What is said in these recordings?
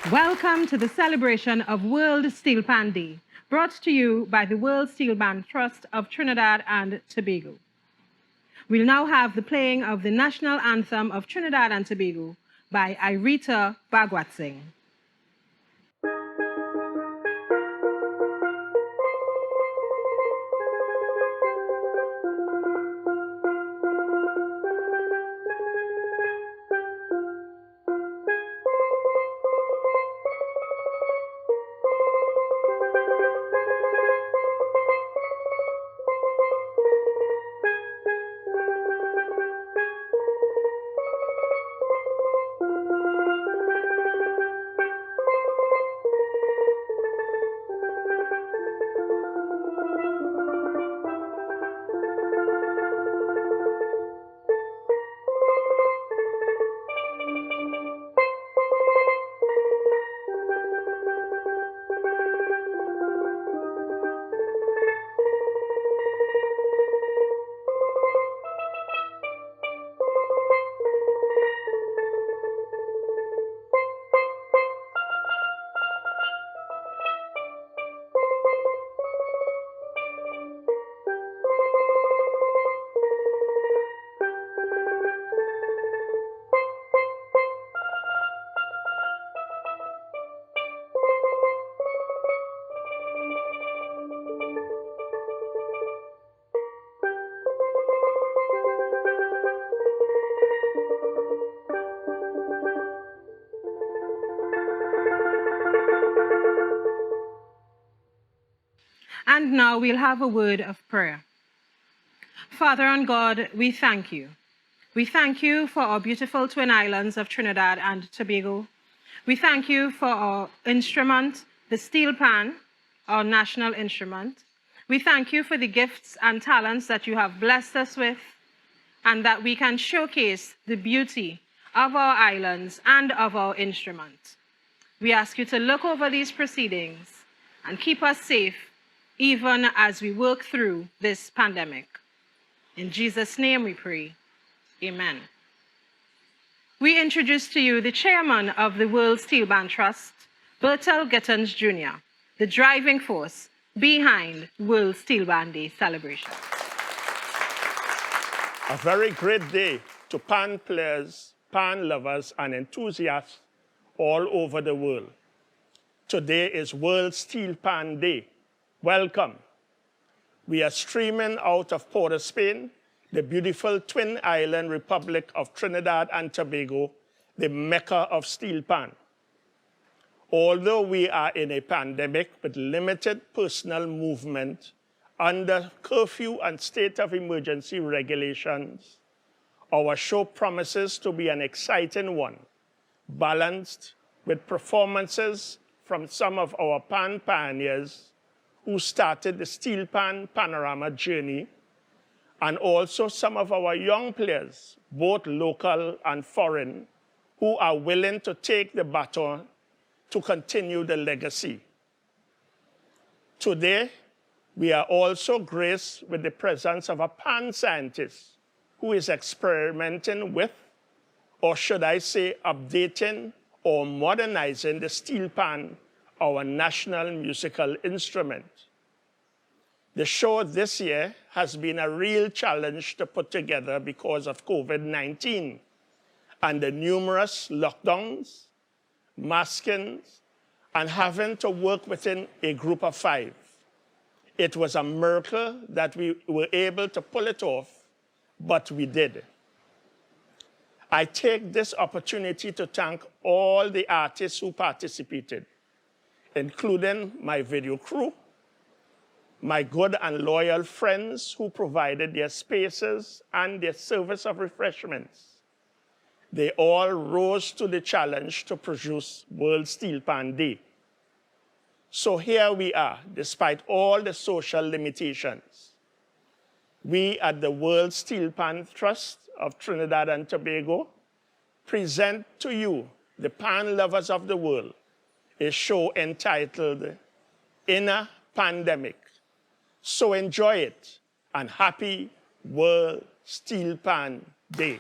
Welcome to the celebration of World Steelpan Day, brought to you by the World Steelpan Trust of Trinidad and Tobago. We'll now have the playing of the national anthem of Trinidad and Tobago by Irita Bhagwat Singh. And now we'll have a word of prayer. Father and God, we thank you. We thank you for our beautiful twin islands of Trinidad and Tobago. We thank you for our instrument, the steel pan, our national instrument. We thank you for the gifts and talents that you have blessed us with, and that we can showcase the beauty of our islands and of our instrument. We ask you to look over these proceedings and keep us safe even as we work through this pandemic. In Jesus' name we pray, amen. We introduce to you the chairman of the World Steelpan Trust, Bertel Gittens Jr., the driving force behind World Steelpan Day celebration. A very great day to pan players, pan lovers, and enthusiasts all over the world. Today is World Steelpan Day. Welcome. We are streaming out of Port of Spain, the beautiful twin island republic of Trinidad and Tobago, the Mecca of Steelpan. Although we are in a pandemic with limited personal movement under curfew and state of emergency regulations, our show promises to be an exciting one, balanced with performances from some of our pan pioneers who started the Steelpan panorama journey, and also some of our young players, both local and foreign, who are willing to take the baton to continue the legacy. Today, we are also graced with the presence of a pan scientist who is experimenting with, or should I say, updating or modernizing the Steelpan, our national musical instrument. The show this year has been a real challenge to put together because of COVID-19 and the numerous lockdowns, maskings, and having to work within a group of 5. It was a miracle that we were able to pull it off, but we did. I take this opportunity to thank all the artists who participated, including my video crew, my good and loyal friends who provided their spaces and their service of refreshments. They all rose to the challenge to produce World Steelpan Day. So here we are, despite all the social limitations. We at the World Steelpan Trust of Trinidad and Tobago present to you, the pan lovers of the world, a show entitled Inner Pandemic. So enjoy it, and happy World Steelpan Day.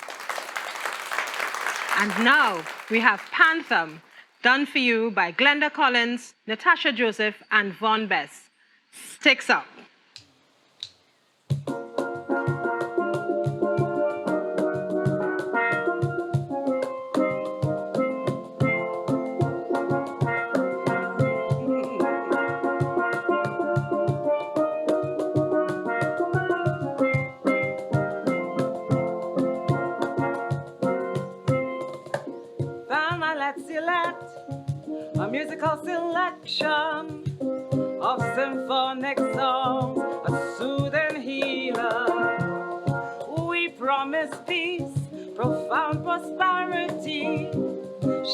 And now we have Panthem done for you by Glenda Collins, Natasha Joseph, and Von Bess. Sticks Up. Let's select a musical selection of symphonic songs, a soothing healer. We promise peace, profound prosperity,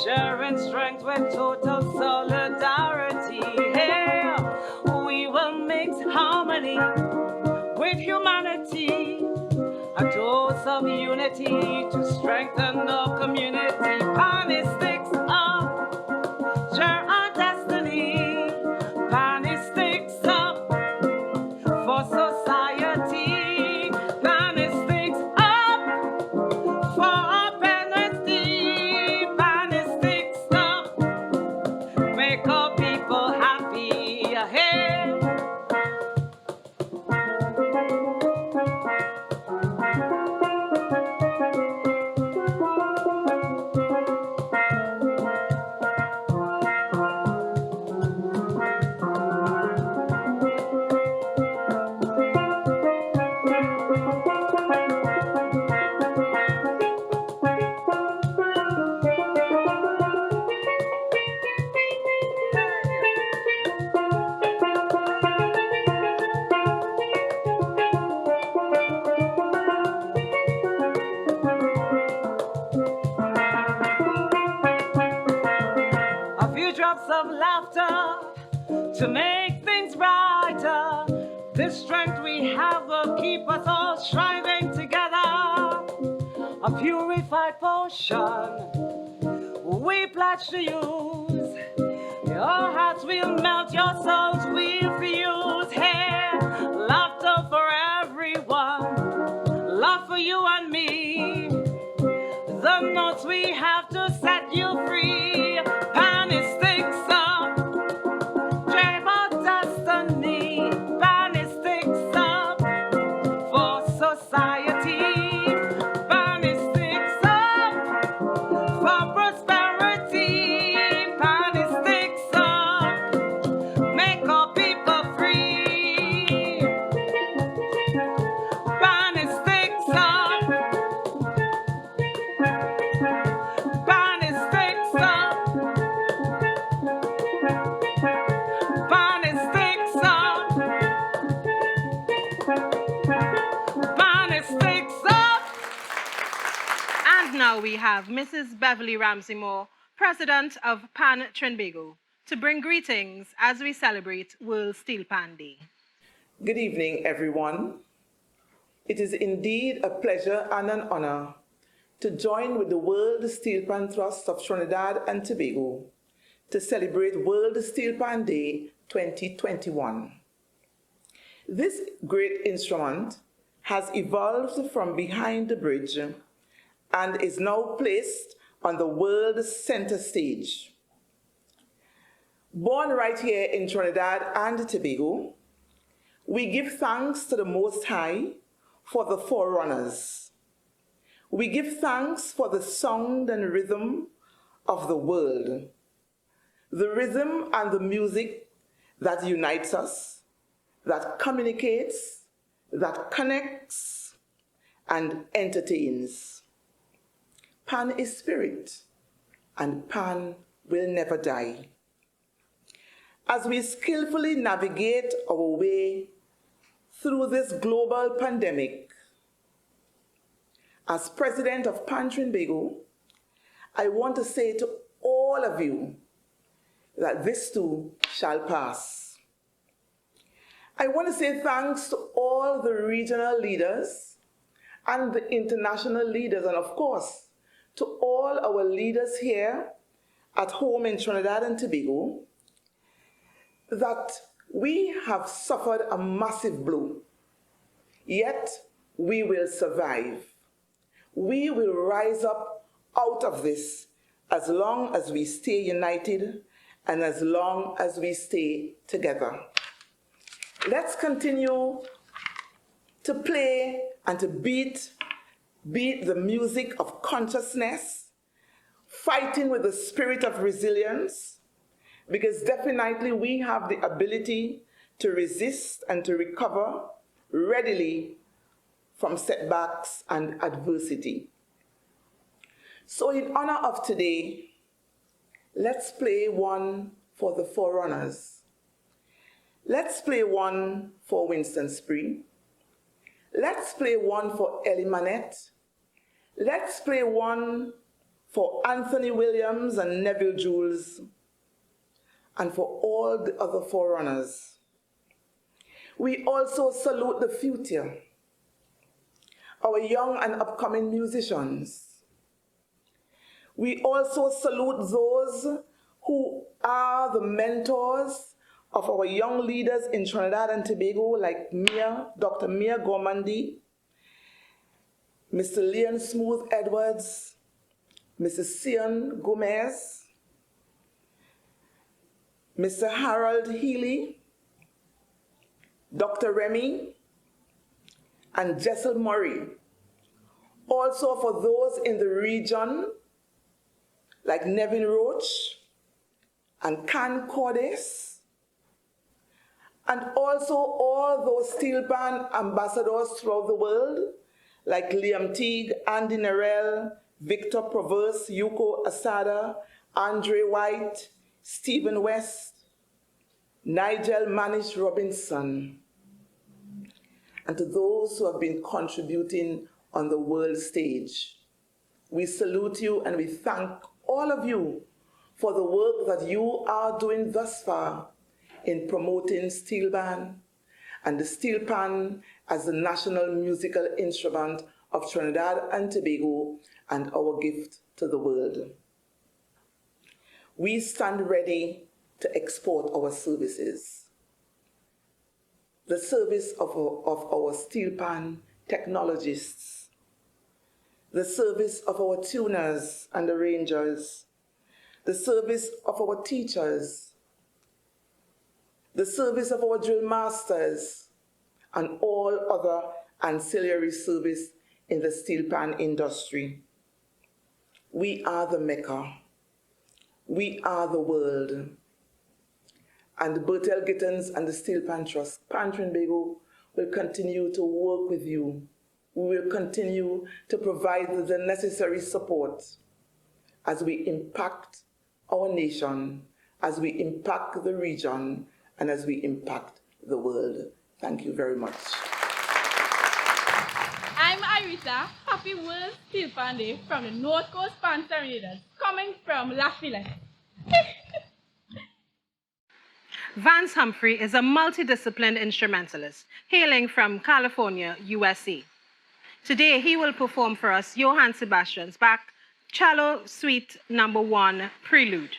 sharing strength with total solidarity. Here we will mix harmony with humanity, a dose of unity to strengthen our community. Pan sticks up, share our destiny. Pan sticks up for society. Pan sticks up for our penalty. Pan sticks up, make our people happy. Hey. Of laughter to make things brighter. This strength we have will keep us all striving together. A purified potion we pledge to use. Your hearts will melt, your souls will fuse. Hey, laughter for everyone, love for you and me. The notes we have to set you free. Pan sticks up, drive our destiny. Pan sticks up for society. Pan sticks up for prosperity. Pan sticks up, make our people free. Pan sticks up. Now we have Mrs. Beverly Ramsey Moore, President of PAN-Trinbago, to bring greetings as we celebrate World Steelpan Day. Good evening, everyone. It is indeed a pleasure and an honor to join with the World Steelpan Trust of Trinidad and Tobago to celebrate World Steelpan Day 2021. This great instrument has evolved from behind the bridge and is now placed on the world center stage. Born right here in Trinidad and Tobago, we give thanks to the Most High for the forerunners. We give thanks for the sound and rhythm of the world, the rhythm and the music that unites us, that communicates, that connects, and entertains. Pan is spirit, and Pan will never die. As we skillfully navigate our way through this global pandemic, as president of PAN-Trinbago, I want to say to all of you that this too shall pass. I want to say thanks to all the regional leaders and the international leaders, and of course, to all our leaders here at home in Trinidad and Tobago, that we have suffered a massive blow, yet we will survive. We will rise up out of this as long as we stay united and as long as we stay together. Let's continue to play and to beat the music of consciousness, fighting with the spirit of resilience, because definitely we have the ability to resist and to recover readily from setbacks and adversity. So in honor of today, let's play one for the forerunners. Let's play one for Winston Spree. Let's play one for Ellie Manette. Let's play one for Anthony Williams and Neville Jules, and for all the other forerunners. We also salute the future, our young and upcoming musicians. We also salute those who are the mentors of our young leaders in Trinidad and Tobago, like Dr. Mia Gormandi, Mr. Leon Smooth Edwards, Mrs. Sion Gomez, Mr. Harold Healy, Dr. Remy, and Jessel Murray. Also for those in the region, like Nevin Roach and Can Cordes, and also all those Steelpan ambassadors throughout the world, like Liam Teague, Andy Nerell, Victor Proverse, Yuko Asada, Andre White, Stephen West, Nigel Manish Robinson, and to those who have been contributing on the world stage. We salute you and we thank all of you for the work that you are doing thus far in promoting Steelpan and the Steelpan as the national musical instrument of Trinidad and Tobago and our gift to the world. We stand ready to export our services. The service of our Steelpan technologists, the service of our tuners and arrangers, the service of our teachers, the service of our drill masters, and all other ancillary service in the Steelpan industry. We are the Mecca. We are the world. And Bertel Gittins and the Steelpan Trust, PAN Trinbago, will continue to work with you. We will continue to provide the necessary support as we impact our nation, as we impact the region, and as we impact the world. Thank you very much. I'm Irita. Happy World Steelpan Day from the North Coast Pan Serenaders, coming from Lafayette. Vance Humphrey is a multidisciplined instrumentalist hailing from California, USA. Today, he will perform for us Johann Sebastian's Bach Cello Suite No. 1 Prelude.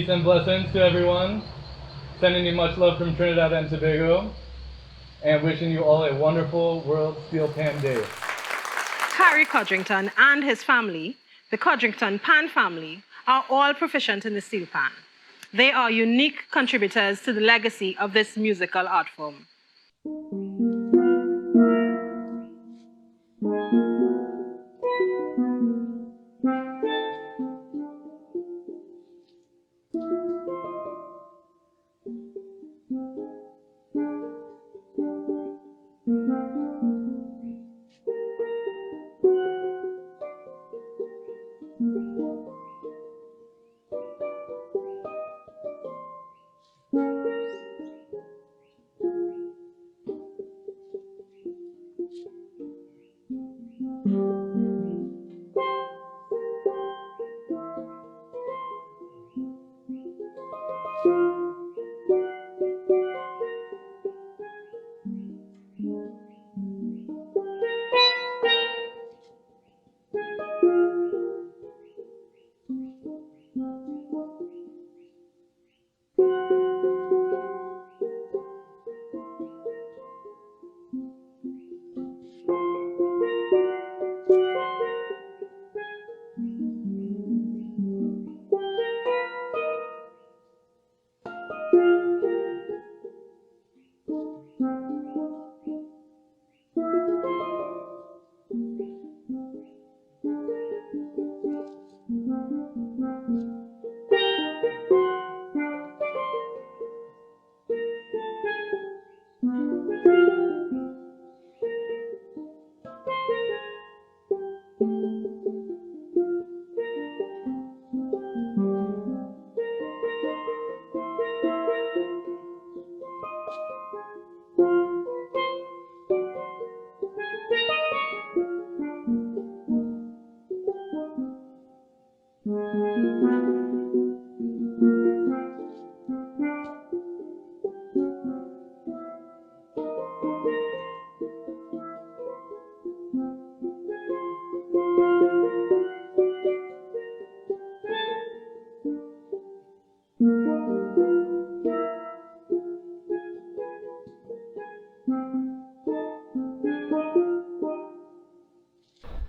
Peace and blessings to everyone. Sending you much love from Trinidad and Tobago, and wishing you all a wonderful World Steelpan Day. Harry Codrington and his family, the Codrington Pan family, are all proficient in the steel pan. They are unique contributors to the legacy of this musical art form.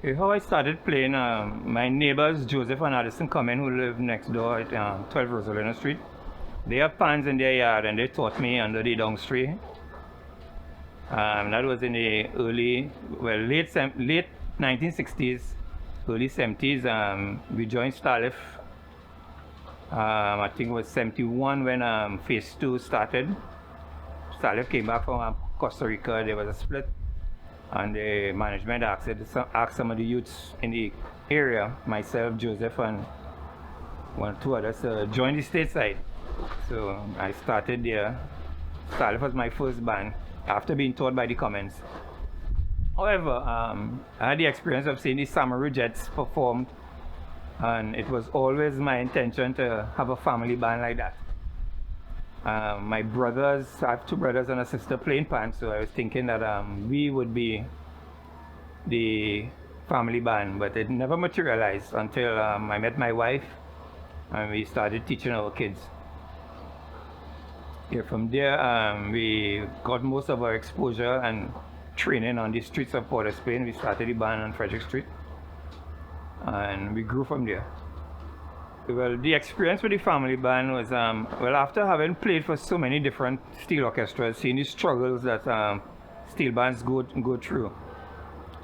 Okay, how I started playing, my neighbors Joseph and Addison Cumming, who live next door at 12 Rosalina Street, they have pans in their yard and they taught me under the dung tree. That was in the late 1960s, early 70s. We joined Starlift. I think it was 71 when phase 2 started. Starlift came back from Costa Rica. There was a split, and the management asked some of the youths in the area, myself, Joseph, and two others, to join the stateside. So I started there. Starlift was my first band after being taught by the Cummins. However, I had the experience of seeing the Samaru Jets performed, and it was always my intention to have a family band like that. My brothers, I have two brothers and a sister playing pan, so I was thinking that we would be the family band, but it never materialized until I met my wife and we started teaching our kids. Yeah, from there, we got most of our exposure and training on the streets of Port of Spain. We started the band on Frederick Street, and we grew from there. Well, the experience with the family band was, well, after having played for so many different steel orchestras, seeing the struggles that steel bands go through,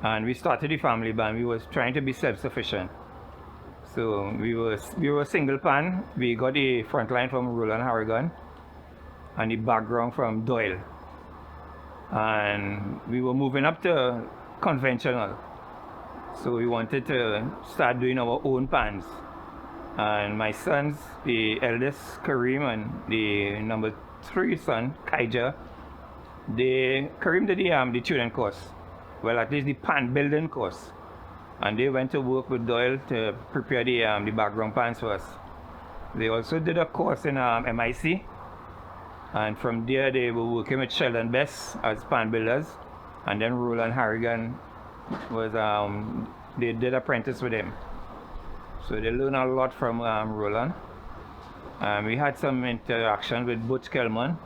and we started the family band. We was trying to be self-sufficient. So we were single pan. We got the front line from Roland Harrigan and the background from Doyle, and we were moving up to conventional. So we wanted to start doing our own pans. And my sons, the eldest Kareem and the number 3 son Kaija, Kareem did the tuning course, well, at least the pan building course, and they went to work with Doyle to prepare the background pans for us. They also did a course in MIC, and from there they were working with Sheldon Best as pan builders, and then Roland Harrigan was they did apprentice with him. So they learned a lot from Roland. We had some interaction with Butch Kelman,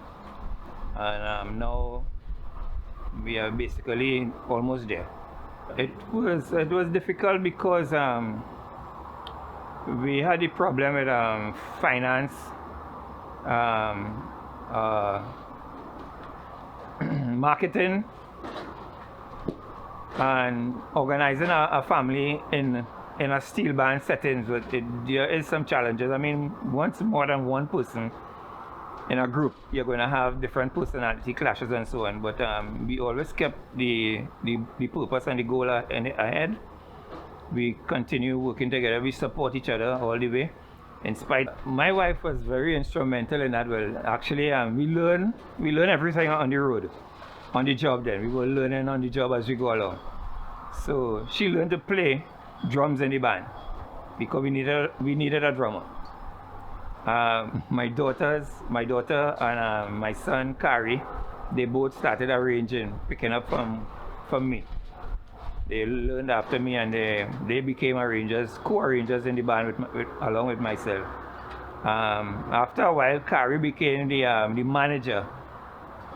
and now we are basically almost there. It was difficult because we had a problem with finance, marketing, and organizing a family in a steel band settings. There is some challenges. I mean, once more than one person in a group, you're going to have different personality clashes and so on. But we always kept the purpose and the goal ahead. We continue working together. We support each other all the way. In spite, my wife was very instrumental in that. Well, actually, we learn everything on the road, on the job. Then we were learning on the job as we go along. So she learned to play drums in the band because we needed a drummer. My daughter and my son Kari, they both started arranging, picking up from me. They learned after me, and they became arrangers, co-arrangers in the band along with myself. After a while, Kari became the manager,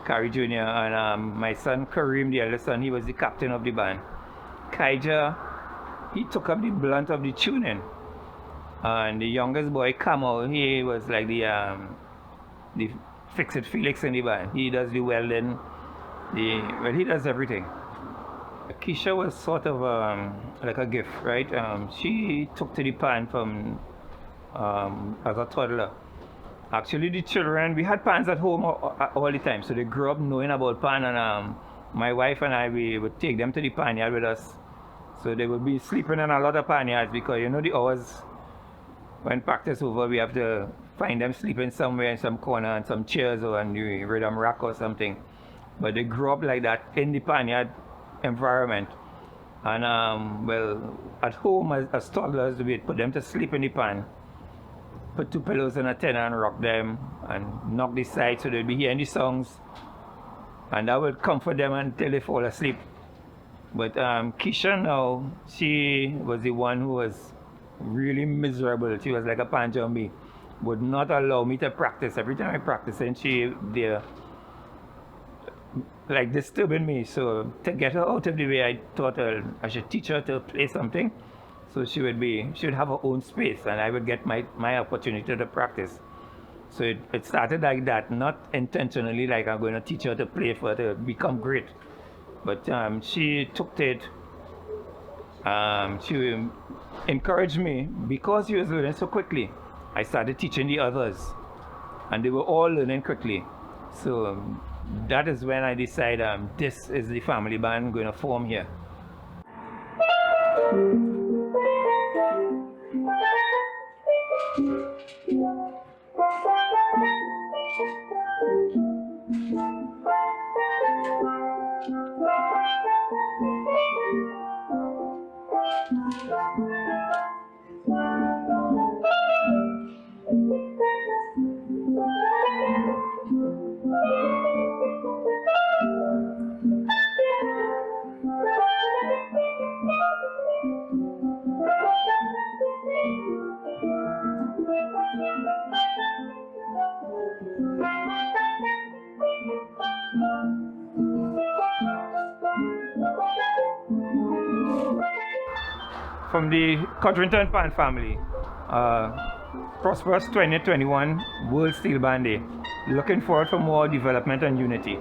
Kari Jr., and my son Kareem, the eldest son, he was the captain of the band. Kaija, he took up the blunt of the tuning. And the youngest boy, Kamal, he was like the fix-it Felix in the band. He does the welding, he does everything. Keisha was sort of like a gift, right? She took to the pan from as a toddler. Actually, the children, we had pans at home all the time, so they grew up knowing about pan, and my wife and I, we would take them to the pan yard with us. So they would be sleeping in a lot of pan yards because, you know, the hours when practice over, we have to find them sleeping somewhere in some corner on some chairs or on the rhythm rack or something. But they grew up like that in the pan yard environment. And well, at home as toddlers, we put them to sleep in the pan, put 2 pillows in a tent and rock them and knock the sides so they'd be hearing the songs, and that would comfort them until they fall asleep. But Keisha now, she was the one who was really miserable. She was like a panjambi, would not allow me to practice. Every time I practice, and she there like disturbing me. So to get her out of the way, I thought I should teach her to play something, so she would have her own space, and I would get my opportunity to practice. So it started like that, not intentionally like I'm going to teach her to play for her to become great, but she took it. She encouraged me because she was learning so quickly. I started teaching the others, and they were all learning quickly. So that is when I decided this is the family band going to form here. From the Codrington Pan family, prosperous 2021 World Steel Band Day. Looking forward for more development and unity.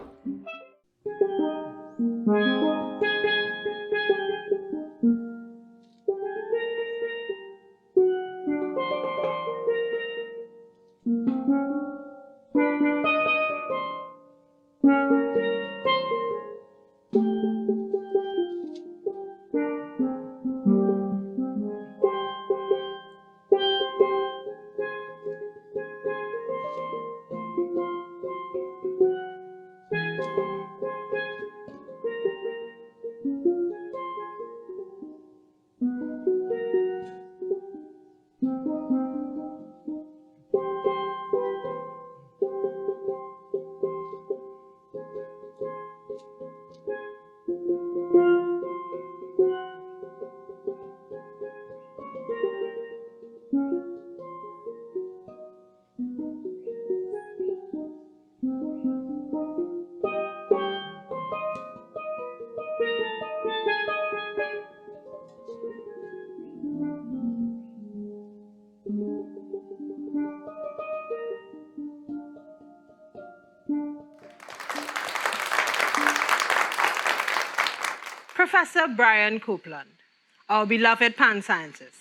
Professor Brian Copeland, our beloved PAN scientist.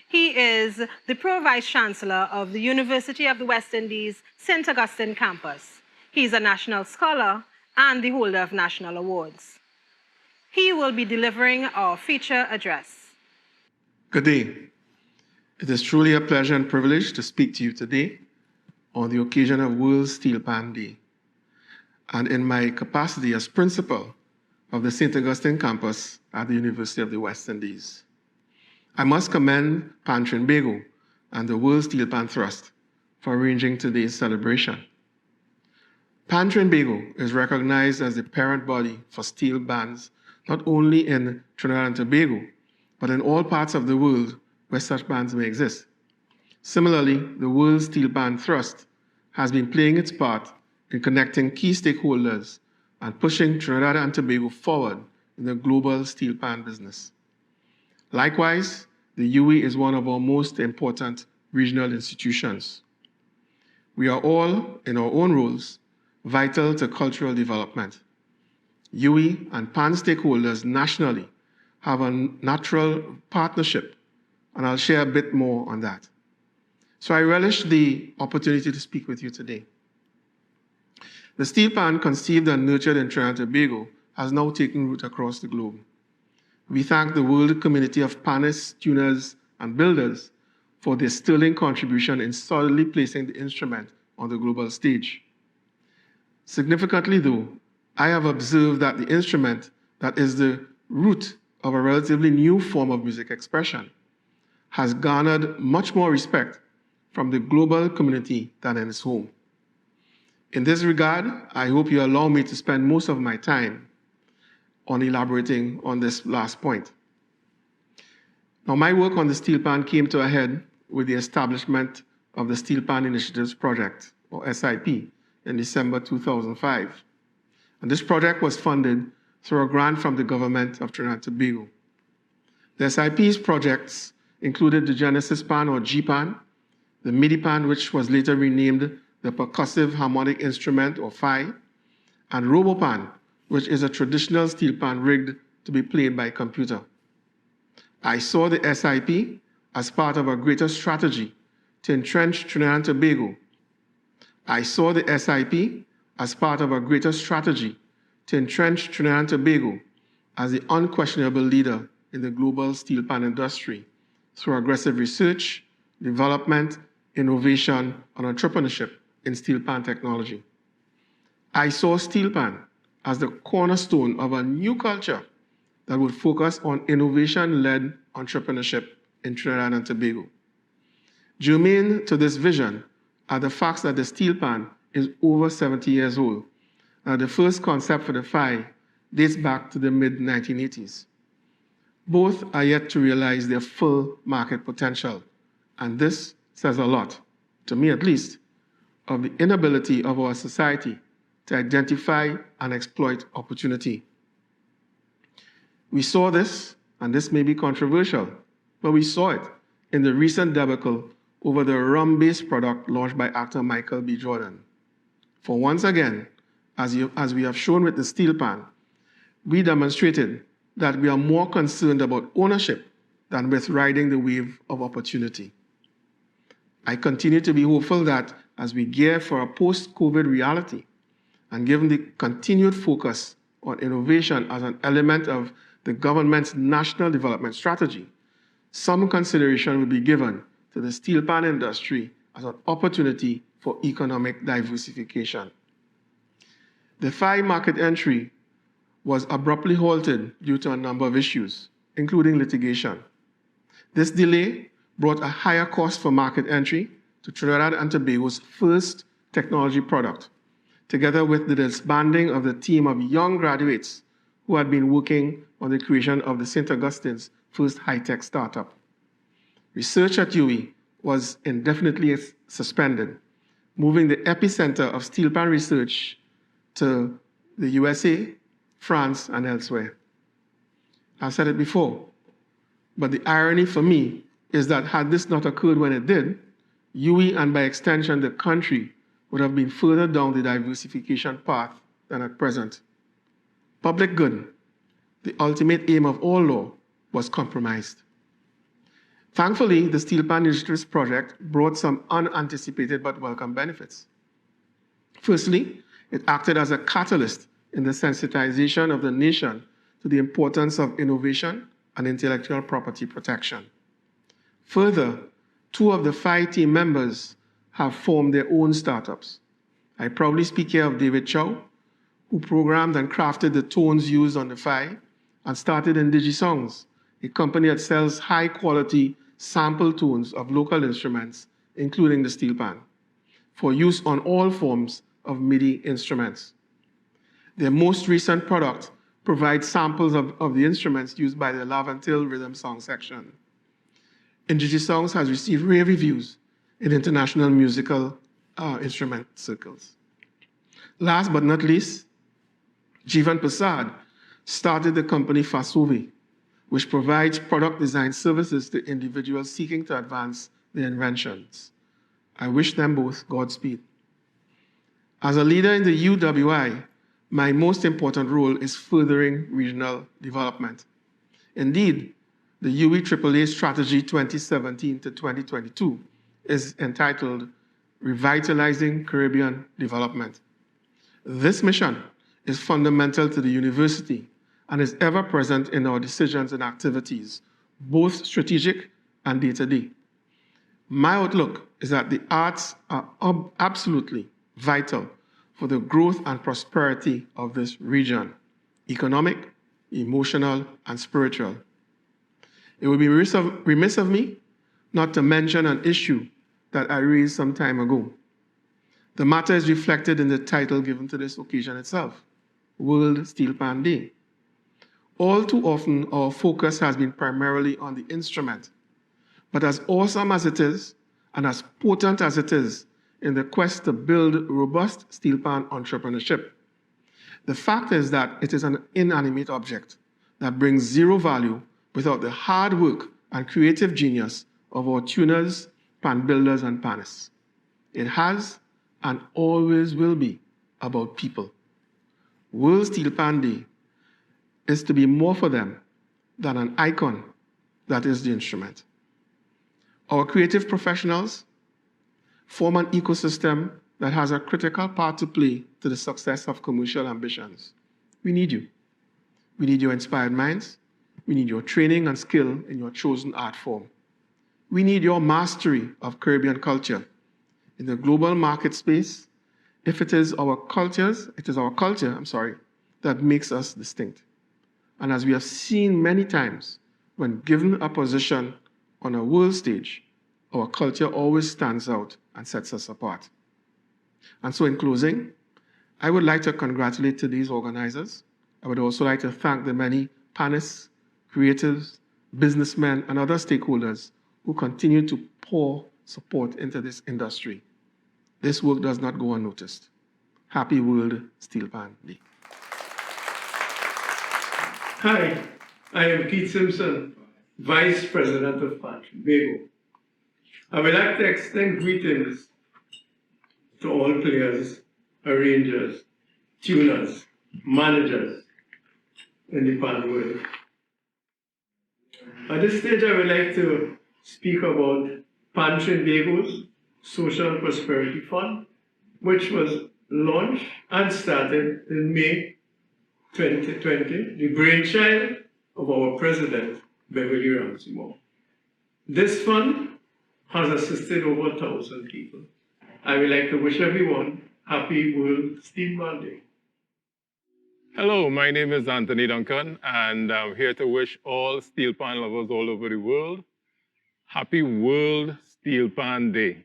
He is the Pro-Vice Chancellor of the University of the West Indies, St. Augustine campus. He's a national scholar and the holder of national awards. He will be delivering our feature address. Good day. It is truly a pleasure and privilege to speak to you today on the occasion of World Steelpan Day, and in my capacity as principal of the St. Augustine campus at the University of the West Indies. I must commend PAN-DEMIC and the World Steelpan Trust for arranging today's celebration. PAN-DEMIC is recognized as the parent body for steel bands not only in Trinidad and Tobago, but in all parts of the world where such bands may exist. Similarly, the World Steelpan Trust has been playing its part in connecting key stakeholders and pushing Trinidad and Tobago forward in the global steel pan business. Likewise, the UE is one of our most important regional institutions. We are all, in our own roles, vital to cultural development. UE and PAN stakeholders nationally have a natural partnership, and I'll share a bit more on that. So I relish the opportunity to speak with you today. The steel pan conceived and nurtured in Trinidad and Tobago has now taken root across the globe. We thank the world community of panists, tuners, and builders for their sterling contribution in solidly placing the instrument on the global stage. Significantly though, I have observed that the instrument that is the root of a relatively new form of music expression has garnered much more respect from the global community than in its home. In this regard, I hope you allow me to spend most of my time on elaborating on this last point. Now, my work on the steel pan came to a head with the establishment of the Steelpan Initiatives Project, or SIP, in December 2005. And this project was funded through a grant from the government of Trinidad and Tobago. The SIP's projects included the Genesis Pan or G-Pan, the MIDI Pan, which was later renamed the Percussive Harmonic Instrument or PHI, and RoboPan, which is a traditional steel pan rigged to be played by computer. I saw the SIP as part of a greater strategy to entrench Trinidad and Tobago. I saw the SIP as part of a greater strategy to entrench Trinidad and Tobago as the unquestionable leader in the global steel pan industry through aggressive research, development, innovation, and entrepreneurship in steel pan technology. I saw steel pan as the cornerstone of a new culture that would focus on innovation-led entrepreneurship in Trinidad and Tobago. Germane to this vision are the facts that the steel pan is over 70 years old. The first concept for the PHI dates back to the mid-1980s. Both are yet to realize their full market potential, and this says a lot, to me at least, of the inability of our society to identify and exploit opportunity. We saw this, and this may be controversial, but we saw it in the recent debacle over the rum-based product launched by actor Michael B. Jordan. For once again, as we have shown with the steel pan, we demonstrated that we are more concerned about ownership than with riding the wave of opportunity. I continue to be hopeful that as we gear for a post-COVID reality, and given the continued focus on innovation as an element of the government's national development strategy, some consideration will be given to the steel pan industry as an opportunity for economic diversification. The PHI market entry was abruptly halted due to a number of issues, including litigation. This delay brought a higher cost for market entry to Trinidad and Tobago's first technology product, together with the disbanding of the team of young graduates who had been working on the creation of the St. Augustine's first high-tech startup. Research at UE was indefinitely suspended, moving the epicenter of steel pan research to the USA, France, and elsewhere. I've said it before, but the irony for me is that had this not occurred when it did, UE and by extension the country would have been further down the diversification path than at present. Public good, the ultimate aim of all law, was compromised. Thankfully, the Steelpan Initiatives project brought some unanticipated but welcome benefits. Firstly, it acted as a catalyst in the sensitization of the nation to the importance of innovation and intellectual property protection. Further, 2 of the 5 team members have formed their own startups. I proudly speak here of David Chow, who programmed and crafted the tones used on the Fi and started IndigiSongs, a company that sells high-quality sample tones of local instruments, including the Steelpan, for use on all forms of MIDI instruments. Their most recent product provides samples of the instruments used by the Lavantil Rhythm Song section. IndigiSongs has received rave reviews in international musical instrument circles. Last but not least, Jivan Prasad started the company Fasove, which provides product design services to individuals seeking to advance their inventions. I wish them both Godspeed. As a leader in the UWI, my most important role is furthering regional development. Indeed, the UEAAA Strategy 2017 to 2022 is entitled Revitalizing Caribbean Development. This mission is fundamental to the university and is ever present in our decisions and activities, both strategic and day-to-day. My outlook is that the arts are absolutely vital for the growth and prosperity of this region, economic, emotional, and spiritual. It would be remiss of me not to mention an issue that I raised some time ago. The matter is reflected in the title given to this occasion itself, World Steelpan Day. All too often, our focus has been primarily on the instrument, but as awesome as it is, and as potent as it is in the quest to build robust steelpan entrepreneurship, the fact is that it is an inanimate object that brings zero value without the hard work and creative genius of our tuners, pan builders, and panists. It has and always will be about people. World Steelpan Day is to be more for them than an icon that is the instrument. Our creative professionals form an ecosystem that has a critical part to play to the success of commercial ambitions. We need you. We need your inspired minds. We need your training and skill in your chosen art form. We need your mastery of Caribbean culture. In the global market space, if it is our culture, that makes us distinct. And as we have seen many times, when given a position on a world stage, our culture always stands out and sets us apart. And so in closing, I would like to congratulate today's organizers. I would also like to thank the many panists, creatives, businessmen, and other stakeholders who continue to pour support into this industry. This work does not go unnoticed. Happy World Steelpan Day. Hi, I am Keith Simpson, Vice President of PAN-DEMIC. I would like to extend greetings to all players, arrangers, tuners, managers in the PAN world. At this stage, I would like to speak about PAN-DEMIC's Social Prosperity Fund, which was launched and started in May 2020, the brainchild of our President, Beverly Ramsey Moore. This fund has assisted over 1,000 people. I would like to wish everyone happy World Steelpan Day. Hello, my name is Anthony Duncan, and I'm here to wish all steelpan lovers all over the world happy World Steelpan Day.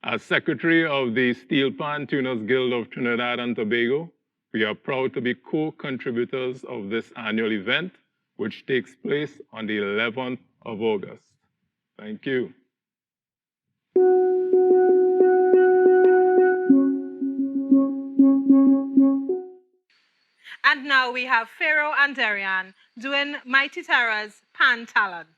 As Secretary of the Steelpan Tuners Guild of Trinidad and Tobago, we are proud to be co-contributors of this annual event, which takes place on the 11th of August. Thank you. And now we have Pharaoh and Darian doing Mighty Tara's Pan Talent.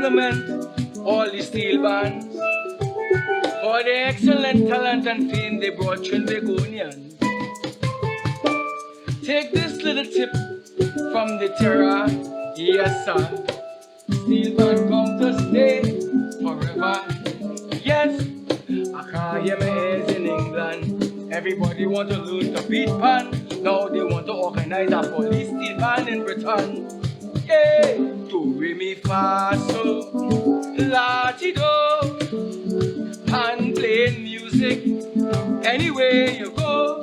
compliment all the steel bands for the excellent talent and fame they brought Trinbagonians. Take this little tip from the terror, yes sir. Steel band come to stay forever. Yes, I can't hear my ears in England. Everybody want to learn to beat pan. Now they want to organize a police steel band in Britain. Yeah, do re mi fa so la ti do. Pan playing music anywhere you go.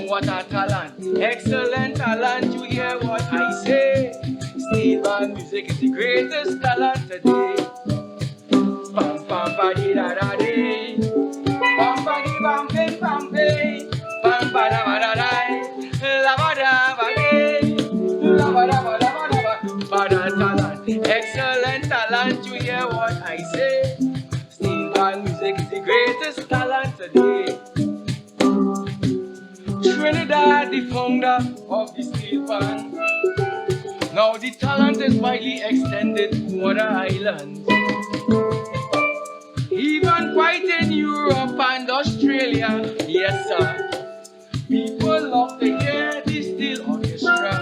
What a talent, excellent talent. You hear what I say? Steel band music is the greatest talent today. Bam bam ba di da da di, bam ba di bam bim bam bim, bam ba da ba da da, la ba da ba di, la ba da ba da ba da ba. But a talent, excellent talent. You hear what I say? Steel band music is the greatest talent today. Trinidad, the founder of the steel pan. Now the talent is widely extended to other islands. Even quite in Europe and Australia, yes sir. People love to hear the steel orchestra.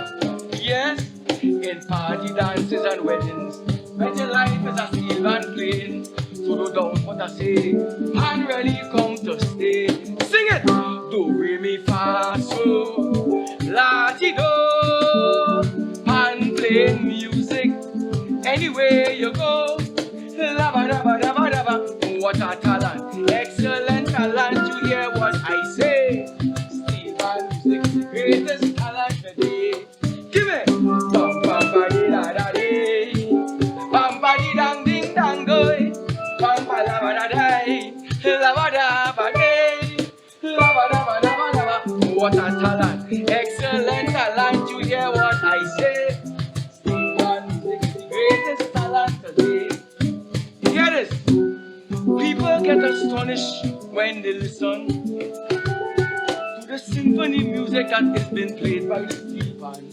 Yes, in party dances and weddings, better life is a steel band playing. So no doubt what I say, pan really come to stay. Sing it! Do re mi fa so la ti do. Pan playing music anywhere you go. La ba da ba da ba da ba. What a talent, excellent talent. You hear what I say? Steel band music is the greatest talent today. Give it! Bam bam ba di da da di, bam ba di dang ding dang goy, bam ba la ba da di, la ba da ba di, la ba da ba da ba da ba. What a talent, excellent talent. You hear what I say? Steel band music is the greatest talent today. Hear this. People get astonished when they listen to the symphony music that is being played by the steel band.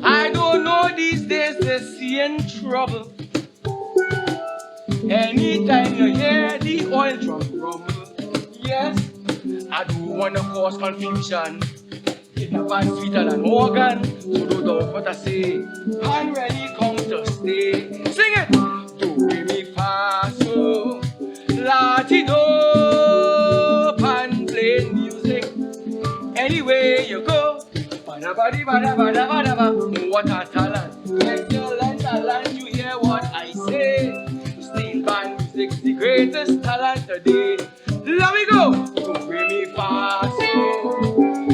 I don't know these days they're seeing trouble. Anytime you hear the oil drum rumble, yes, I don't want to cause confusion. It's a band sweeter than organ, so no doubt what I say. Pan ready come to stay. Sing it! Do re mi fa so la ti do. Pan playing music anywhere you go. Bada bada bada bada bada ba. What a talent, excellent talent. You hear what I say? Steel band music is the greatest talent today. Let me go. Do re mi fa so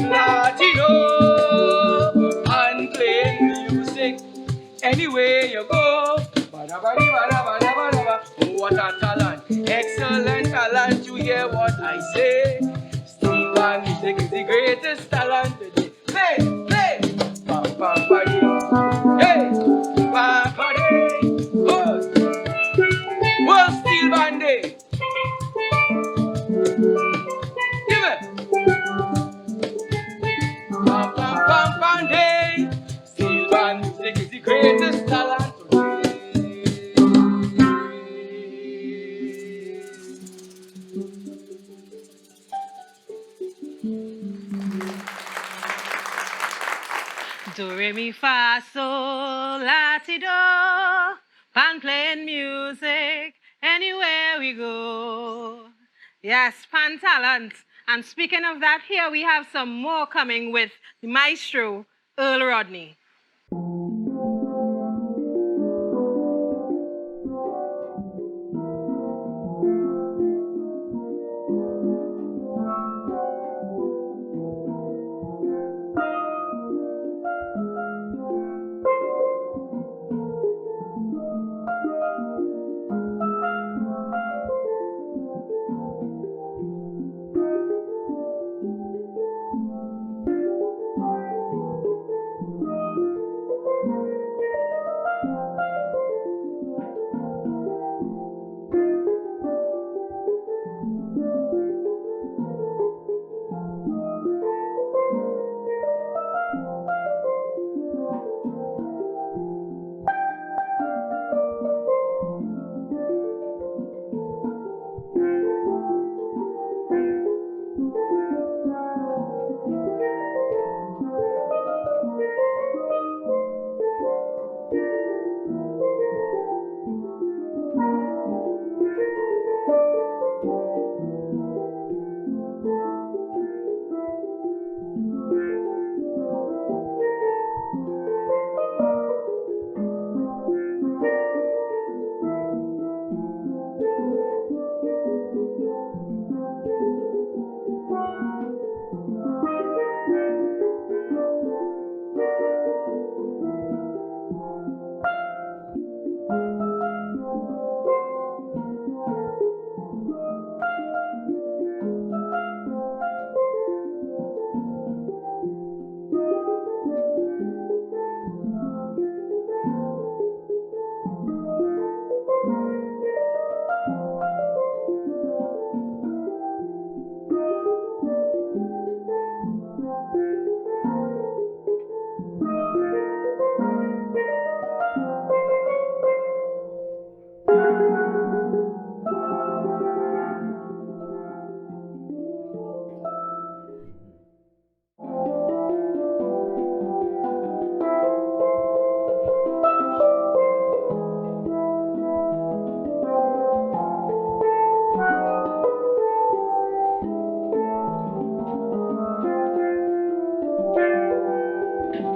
la ti do. Pan playing music anywhere you go. Bada bada bada bada bada ba. What a talent, excellent talent. You hear what I say? Steel band music is the greatest talent today. Play, play, bam bam badi, hey, bam badi, oh, World Steel Band Day. Give it, bam bam bam bam day. Steel band music is the greatest talent today. Do re mi fa sol la ti do. Pan playing music anywhere we go. Yes, pan talent. And speaking of that, here we have some more coming with the maestro Earl Rodney.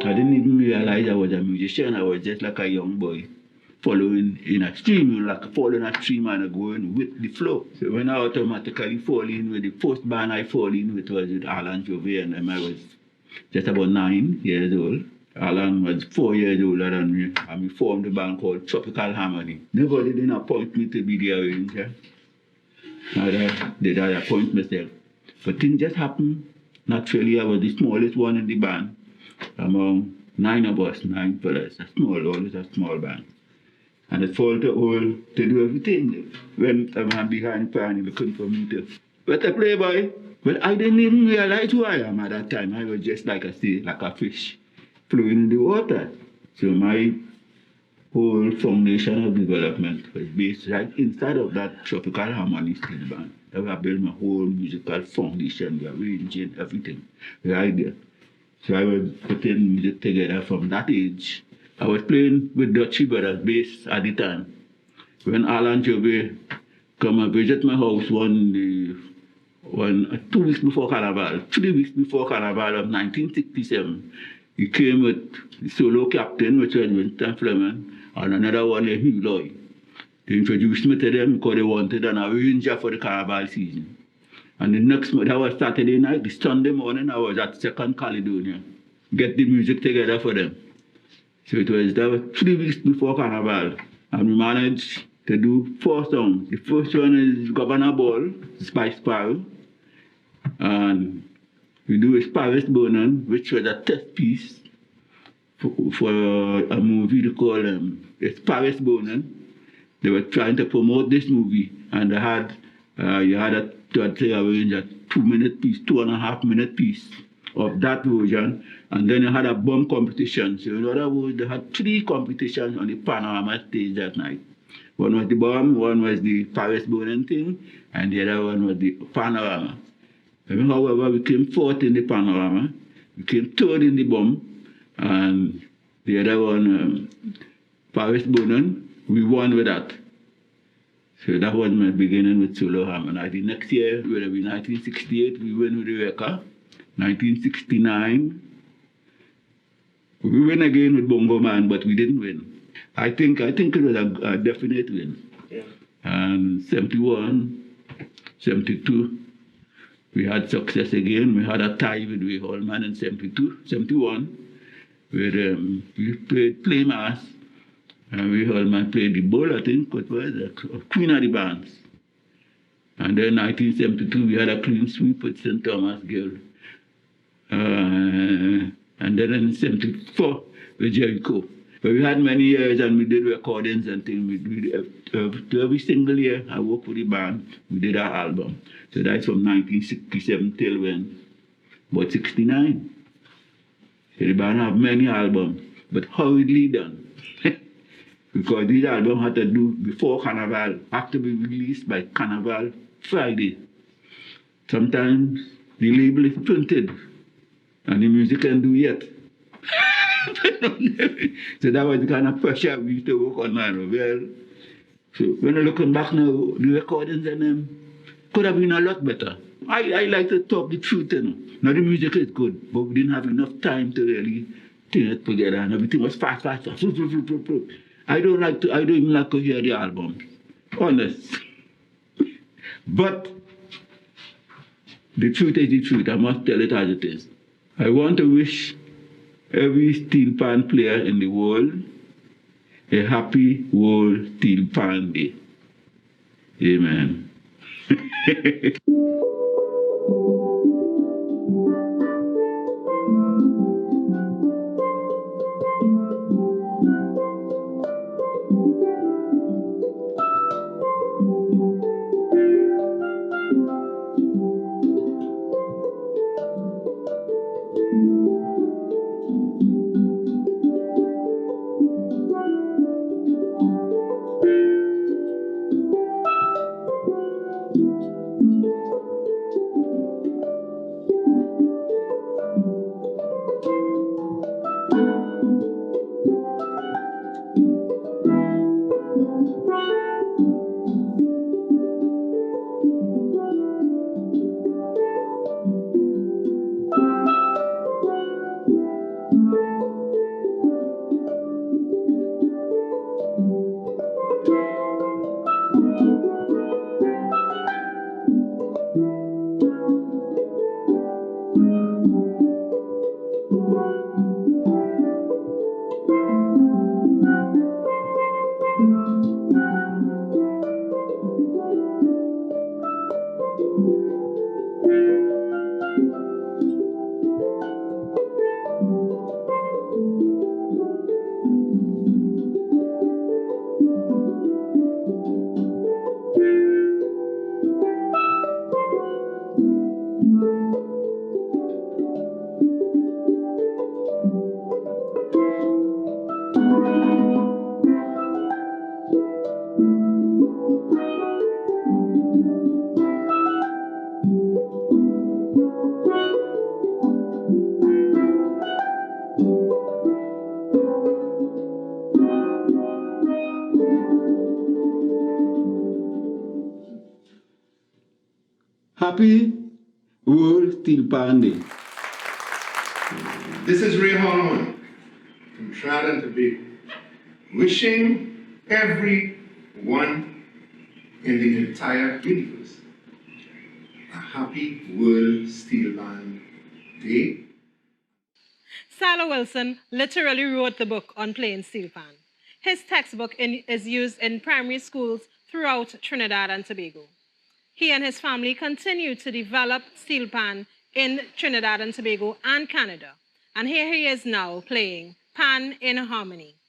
I didn't even realize I was a musician. I was just like a young boy following in a stream, like following a stream and going with the flow. So when I automatically fall in with the first band I fall in with was with Alan Jove, and I was just about 9 years old. Alan was 4 years older than me, and we formed a band called Tropical Harmony. Nobody didn't appoint me to be the arranger. I did I appoint myself. But things just happened. Naturally, I was the smallest one in the band among 9 of us, 9 fellas. Always a small band. And it felt to all to do everything. When I was behind PAN, looking for me to. But I play boy. But I didn't even realize who I am at that time. I was just like a fish flowing in the water. So my whole foundation of development was based right inside of that Tropical Harmony steel band. I built my whole musical foundation, the arranging, everything right there. So I was putting music together from that age. I was playing with Dutchy Brothers bass at the time. When Alan Jove come and visit my house 2 weeks before Carnival, 3 weeks before Carnival of 1967, he came with the solo captain, which was Winston Fleming, and another one, Hugh Lloyd. They introduced me to them because they wanted an arranger for the Carnival season. And the next month, that was Saturday night, the Sunday morning, I was at Second Caledonia, get the music together for them. So that was 3 weeks before Carnival, and we managed to do 4 songs. The first one is Governor Ball, Spice Sparrow, and we do a Paris Bonan, which was a test piece for a movie they call it's Paris Bonan. They were trying to promote this movie, and they had you had to arrange a 2-minute piece, 2.5-minute piece of that version, and then you had a bomb competition. So in other words, they had 3 competitions on the Panorama stage that night. One was the bomb, one was the Paris Bonan thing, and the other one was the Panorama. However, we came 4th in the Panorama, we came 3rd in the bomb, and the other one, Paris Bonan, we won with that. So that was my beginning with solo harmony. The next year, in 1968, we win with the record. 1969, we win again with Bongo Man, but we didn't win. I think it was a definite win. Yeah. And 71, 72, we had success again. We had a tie with Ray Holman in 72, 71, where we played Play Mass. And Ray Holman played the bull, I think, it was a queen of the bands. And then 1972, we had a clean sweep with St. Thomas Girl. And then in 74, with Jericho. But we had many years and we did recordings and things. Every single year I worked with the band, we did our album. So that's from 1967 till when? About 69. So the band have many albums, but hurriedly done. Because these albums had to do before Carnival, have to be released by Carnival Friday. Sometimes the label is printed and the music can do yet. So that was the kind of pressure we used to work on. Well, so when I'm looking back now, the recordings and them could have been a lot better. I like to talk the truth, you know. Now the music is good, but we didn't have enough time to really turn it together, and everything was fast. I don't even like to hear the album, honest. But the truth is the truth. I must tell it as it is. I want to wish every Steelpan player in the world a happy World Steelpan Day. Amen. Happy World Steelpan Day. This is Ray Holman from Trinidad and Tobago, wishing everyone in the entire universe a happy World Steelpan Day. Siler Wilson literally wrote the book on playing steelpan. His textbook is used in primary schools throughout Trinidad and Tobago. He and his family continue to develop steelpan in Trinidad and Tobago and Canada. And here he is now playing Pan in Harmony.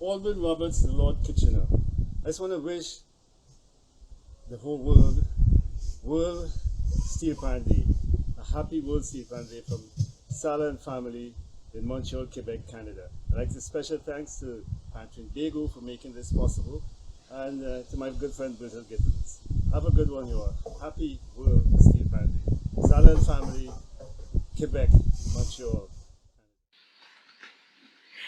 Alvin Roberts, the Lord Kitchener. I just want to wish the whole World Steelpan Day, a happy World Steelpan Day from Sala and family in Montreal, Quebec, Canada. I'd like to special thanks to PAN-DEMIC for making this possible, and to my good friend Brazil Gittins. Have a good one, you all. Happy World Steelpan Day. Sala and family, Quebec, Montreal.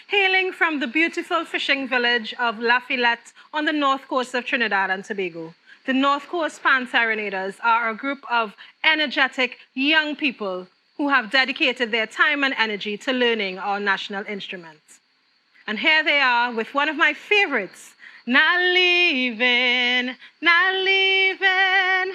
Hailing from the beautiful fishing village of La Fillette on the north coast of Trinidad and Tobago, the North Coast Pan Serenaders are a group of energetic young people who have dedicated their time and energy to learning our national instruments. And here they are with one of my favorites, Not Leaving, Not Leaving.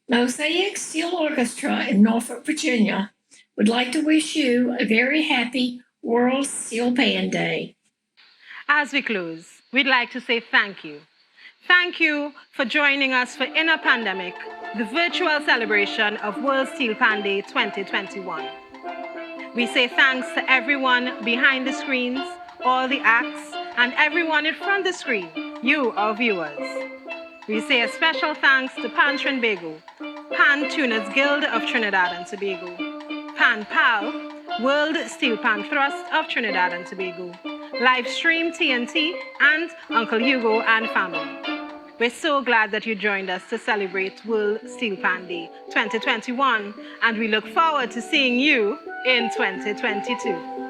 Mosaic Steel Orchestra in Norfolk, Virginia would like to wish you a very happy World Steelpan Day. As we close, we'd like to say thank you. Thank you for joining us for In a Pandemic, the virtual celebration of World Steelpan Day 2021. We say thanks to everyone behind the screens, all the acts, and everyone in front of the screen, you, our viewers. We say a special thanks to PAN-DEMIC, Pan Tuners Guild of Trinidad and Tobago, Pan-PAL, World Steelpan Thrust of Trinidad and Tobago, Livestream TNT, and Uncle Hugo and family. We're so glad that you joined us to celebrate World Steelpan Day 2021, and we look forward to seeing you in 2022.